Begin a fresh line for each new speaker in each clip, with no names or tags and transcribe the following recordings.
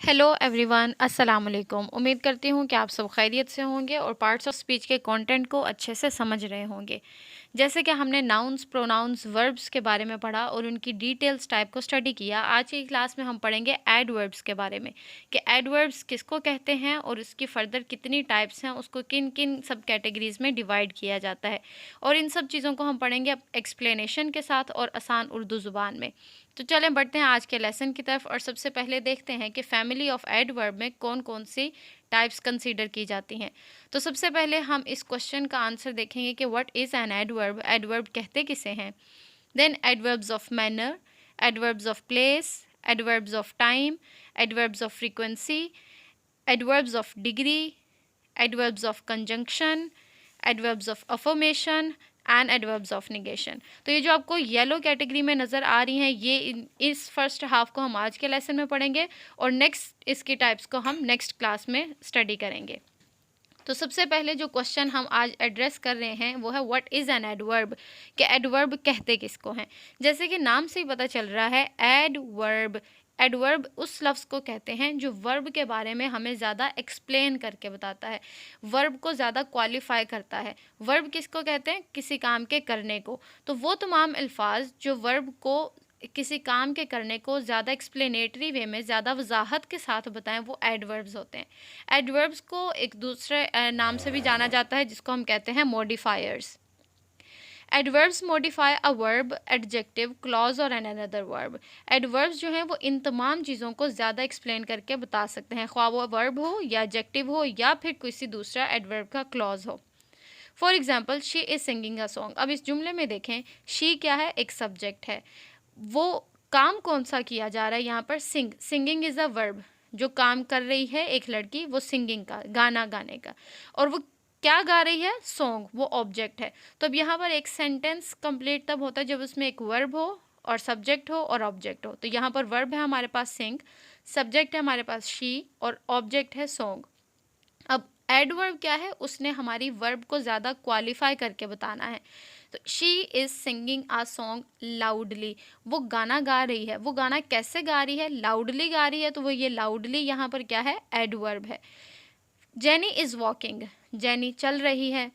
Hello everyone, अस्सलाम वालेकुम। उम्मीद करती हूँ कि आप सब खैरियत से होंगे और पार्ट्स ऑफ स्पीच के कंटेंट को अच्छे से समझ रहे होंगे। जैसे कि हमने नाउन्स, प्रोनाउंस, वर्ब्स के बारे में पढ़ा और उनकी डिटेल्स टाइप को स्टडी किया। आज की क्लास में हम पढ़ेंगे एडवर्ब्स के बारे में कि एडवर्ब्स किसको कहते हैं और इसकी फर्दर कितनी टाइप्स हैं, उसको किन किन सब कैटेगरीज में डिवाइड किया जाता है। और इन सब चीज़ों को हम पढ़ेंगे एक्सप्लेनेशन के साथ और आसान उर्दू ज़ुबान में। तो चलें बढ़ते हैं आज के लेसन की तरफ और सबसे पहले देखते हैं कि फैमिली ऑफ एडवर्ब में कौन कौन सी टाइप्स कंसीडर की जाती हैं। तो सबसे पहले हम इस क्वेश्चन का आंसर देखेंगे कि what is an adverb, adverb कहते किसे हैं। Then adverbs of manner, adverbs of place, adverbs of time, adverbs of frequency, adverbs of degree, adverbs of conjunction, adverbs of affirmation and adverbs of negation. तो ये जो आपको yellow category में नज़र आ रही हैं, ये इस फर्स्ट हाफ को हम आज के लेसन में पढ़ेंगे और नेक्स्ट इसकी टाइप्स को हम नेक्स्ट क्लास में स्टडी करेंगे। तो सबसे पहले जो क्वेश्चन हम आज एड्रेस कर रहे हैं वो है व्हाट इज़ एन एडवर्ब, कि एडवर्ब कहते किसको हैं। जैसे कि नाम से ही पता चल रहा है, एडवर्ब, एडवर्ब उस लफ्ज़ को कहते हैं जो वर्ब के बारे में हमें ज़्यादा एक्सप्लेन करके बताता है, वर्ब को ज़्यादा क्वालिफाई करता है। वर्ब किसको कहते हैं? किसी काम के करने को। तो वो तमाम अल्फाज जो वर्ब को किसी काम के करने को ज़्यादा एक्सप्लेनेटरी वे में, ज़्यादा वजाहत के साथ बताएं, वो एडवर्ब्स होते हैं। एडवर्ब्स को एक दूसरे नाम से भी जाना जाता है जिसको हम कहते हैं modifiers. Adverbs modify a verb, adjective, clause और एन अनदर वर्ब। एडवर्ब्स जो हैं वो इन तमाम चीज़ों को ज़्यादा एक्सप्लेन करके बता सकते हैं, ख्वाह वो वर्ब हो या एडजेक्टिव हो या फिर किसी दूसरा एडवर्ब का क्लॉज हो। For example, she is singing a song. अब इस जुमले में देखें, शी क्या है? एक सब्जेक्ट है। वो काम कौन सा किया जा रहा है यहाँ पर? Singing is a verb. जो काम कर रही है एक लड़की, वो सिंगिंग का, गाना गाने का। और वो क्या गा रही है? सॉन्ग, वो ऑब्जेक्ट है। तो अब यहाँ पर एक सेंटेंस कंप्लीट तब होता है जब उसमें एक वर्ब हो और सब्जेक्ट हो और ऑब्जेक्ट हो। तो यहाँ पर वर्ब है हमारे पास सिंग, सब्जेक्ट है हमारे पास शी और ऑब्जेक्ट है सॉन्ग। अब एडवर्ब क्या है? उसने हमारी वर्ब को ज़्यादा क्वालिफाई करके बताना है। तो she is singing uh song loudly. वो गाना गा रही है। वो गाना कैसे गा रही है? लाउडली गा रही है। तो वो ये लाउडली यहाँ पर क्या है? एडवर्ब है। जेनी इज़ वॉकिंग, जेनी चल रही है।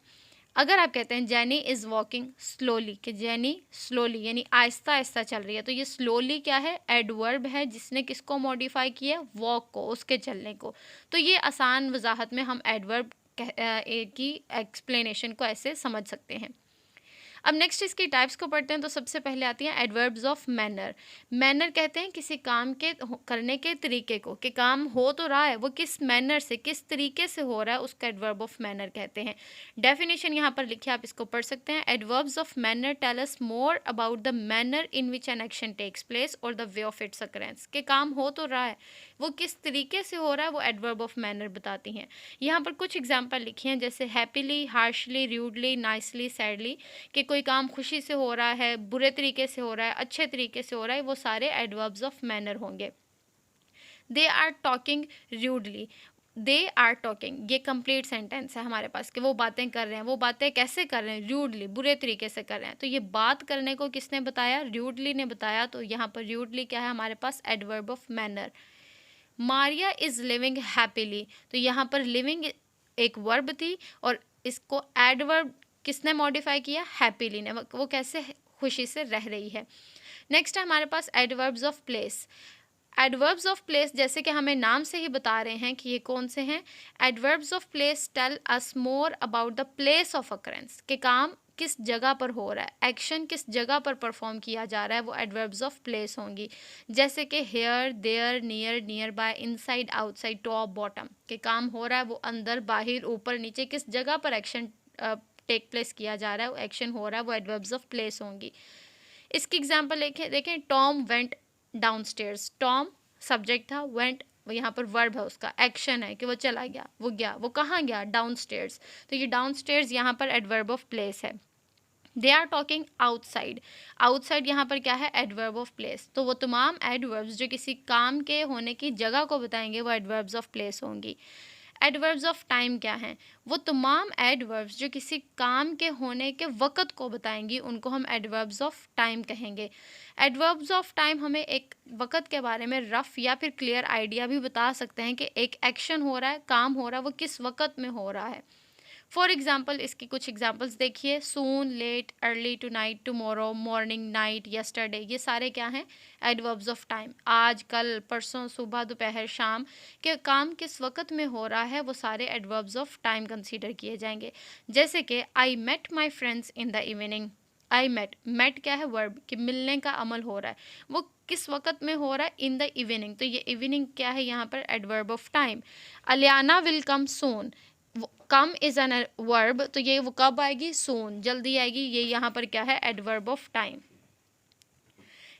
अगर आप कहते हैं जेनी इज़ वॉकिंग स्लोली, कि जेनी स्लोली यानी आहिस्ता आहिस्ता चल रही है, तो ये स्लोली क्या है? एडवर्ब है जिसने किसको मॉडिफाई किया? वॉक को, उसके चलने को। तो ये आसान वजाहत में हम एडवर्ब की एक्सप्लेनेशन को ऐसे समझ सकते हैं। अब नेक्स्ट इसकी टाइप्स को पढ़ते हैं। तो सबसे पहले आती हैं एडवर्ब्स ऑफ मैनर। मैनर कहते हैं किसी काम के करने के तरीके को, कि काम हो तो रहा है, वो किस मैनर से, किस तरीके से हो रहा है, उसका एडवर्ब ऑफ मैनर कहते हैं। डेफिनेशन यहाँ पर लिखी है, आप इसको पढ़ सकते हैं। Adverbs of manner tell us more about the manner in which an action takes place और the way of its occurrence. के काम हो तो रहा है, वो किस तरीके से हो रहा है, वो एडवर्ब ऑफ मैनर बताती हैं। यहाँ पर कुछ एग्जाम्पल लिखी हैं, जैसे happily, harshly, rudely, nicely, sadly. कि कोई काम खुशी से हो रहा है, बुरे तरीके से हो रहा है, अच्छे तरीके से हो रहा है, वो सारे एडवर्ब्स ऑफ मैनर होंगे। They are talking rudely, they are talking, ये कंप्लीट सेंटेंस है हमारे पास कि वो बातें कर रहे हैं। वो बातें कैसे कर रहे हैं? र्यूडली, बुरे तरीके से कर रहे हैं। तो ये बात करने को किसने बताया? र्यूडली ने बताया। तो यहाँ पर र्यूडली क्या है हमारे पास? Adverb of manner. Maria is living happily, तो यहाँ पर लिविंग एक वर्ब थी और इसको एडवर्ब किसने मॉडिफाई किया? हैप्पीली ने। वो कैसे खुशी से रह रही है। नेक्स्ट है हमारे पास adverbs of place. Adverbs of place जैसे कि हमें नाम से ही बता रहे हैं कि ये कौन से हैं। Adverbs of place tell us more about the place of occurrence, के काम किस जगह पर हो रहा है, एक्शन किस जगह पर परफॉर्म किया जा रहा है, वो एडवर्ब्स ऑफ प्लेस होंगी। जैसे कि here, there, near, nearby, inside, outside, top, bottom, के काम हो रहा है वो अंदर, बाहर, ऊपर, नीचे, किस जगह पर एक्शन टेक प्लेस किया जा रहा है, वो एक्शन हो रहा है, वो एडवर्ब्स ऑफ प्लेस होंगी। इसकी एग्जांपल देखें, Tom went downstairs. Tom subject था, वेंट यहाँ पर वर्ब है, उसका एक्शन है कि वो चला गया, वो गया, वो कहाँ गया? डाउनस्टेयर्स। तो ये डाउनस्टेयर्स यहाँ पर एडवर्ब ऑफ प्लेस है। They are talking outside, outside यहाँ पर क्या है? Adverb of place. तो वो तमाम एडवर्ब्स जो किसी काम के होने की जगह को बताएंगे वो एडवर्ब्स ऑफ प्लेस होंगी। एडवर्ब्स ऑफ टाइम क्या हैं? वो तमाम एडवर्ब्स जो किसी काम के होने के वक़्त को बताएँगी, उनको हम एडवर्ब्स ऑफ टाइम कहेंगे। एडवर्ब्स ऑफ टाइम हमें एक वक़्त के बारे में रफ़ या फिर क्लियर आइडिया भी बता सकते हैं कि एक एक्शन हो रहा है, काम हो रहा है, वो किस वक़्त में हो रहा है। फॉर एग्ज़ाम्पल इसकी कुछ एग्ज़ाम्पल्स देखिए, soon, late, early, tonight, tomorrow, morning, night, yesterday, ये सारे क्या हैं? Adverbs of time. आज, कल, परसों, सुबह, दोपहर, शाम के काम किस वक़्त में हो रहा है, वो सारे एडवर्ब्स ऑफ टाइम कंसीडर किए जाएँगे। जैसे कि I met my friends in the evening. I met, met क्या है? वर्ब, कि मिलने का अमल हो रहा है। वो किस वक़्त में हो रहा है? इन द इवनिंग। तो ये इवनिंग क्या है यहाँ पर? Adverb of time. Aliana will come soon. Come is an verb, तो ये वो कब आएगी? सून, जल्दी आएगी। ये यहाँ पर क्या है? Adverb of time.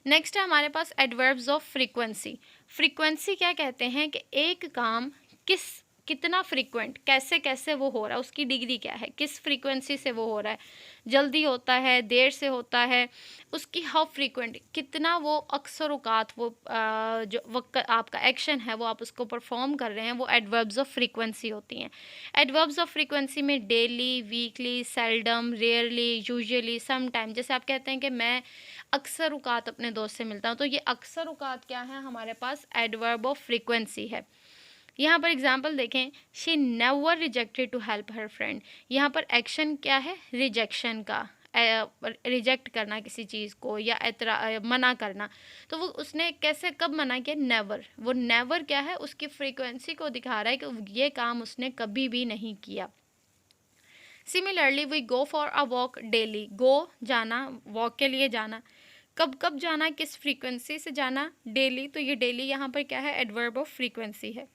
नेक्स्ट है हमारे पास एडवर्ब्स ऑफ फ्रीक्वेंसी। फ्रीक्वेंसी क्या कहते हैं कि एक काम कितना फ्रीक्वेंट, कैसे कैसे वो हो रहा है, उसकी डिग्री क्या है, किस फ्रीक्वेंसी से वो हो रहा है, जल्दी होता है, देर से होता है, उसकी हाउ फ्रीक्वेंट, कितना वो अक्सर औकात वो जो वक्त आपका एक्शन है वो आप उसको परफॉर्म कर रहे हैं, वो एडवर्ब्स ऑफ फ्रीक्वेंसी होती हैं। एडवर्ब्स ऑफ फ्रीक्वेंसी में daily, weekly, seldom, rarely, usually, some time. जैसे आप कहते हैं कि मैं अक्सर औकात अपने दोस्त से मिलता हूँ, तो ये अक्सर औकात क्या है? हमारे पास एडवर्ब ऑफ फ्रीक्वेंसी है। यहाँ पर एग्जाम्पल देखें, she never rejected to help her friend. यहाँ पर एक्शन क्या है? रिजेक्शन का, रिजेक्ट करना किसी चीज़ को या मना करना। तो वो उसने कैसे, कब मना किया? नेवर। वो नेवर क्या है? उसकी फ्रीक्वेंसी को दिखा रहा है कि ये काम उसने कभी भी नहीं किया। Similarly we go for a walk daily. Go जाना, वॉक के लिए जाना। कब कब जाना, किस फ्रीक्वेंसी से जाना? डेली। तो ये डेली यहाँ पर क्या है? एडवर्ब ऑफ फ्रीक्वेंसी है।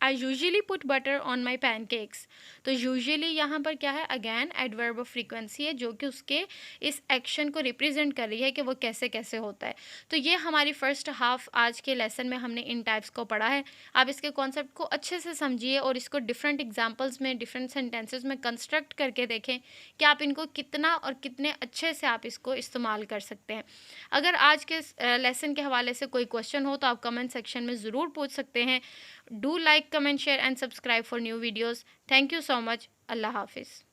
I usually put butter on my pancakes. तो यूजली यहाँ पर क्या है? अगैन एडवर्ब ऑफ फ्रीक्वेंसी है, जो कि उसके इस एक्शन को रिप्रेजेंट कर रही है कि वो कैसे कैसे होता है। तो ये हमारी फर्स्ट हाफ आज के लेसन में हमने इन टाइप्स को पढ़ा है। आप इसके कॉन्सेप्ट को अच्छे से समझिए और इसको डिफरेंट एग्जाम्पल्स में, डिफरेंट सेंटेंसेस में कंस्ट्रक्ट करके देखें कि आप इनको कितना और कितने अच्छे से आप इसको इस्तेमाल कर सकते हैं। अगर आज के लेसन के हवाले से कोई क्वेश्चन हो तो आप कमेंट सेक्शन में ज़रूर पूछ सकते हैं। Do like, comment, share and subscribe for new videos. Thank you so much. Allah Hafiz.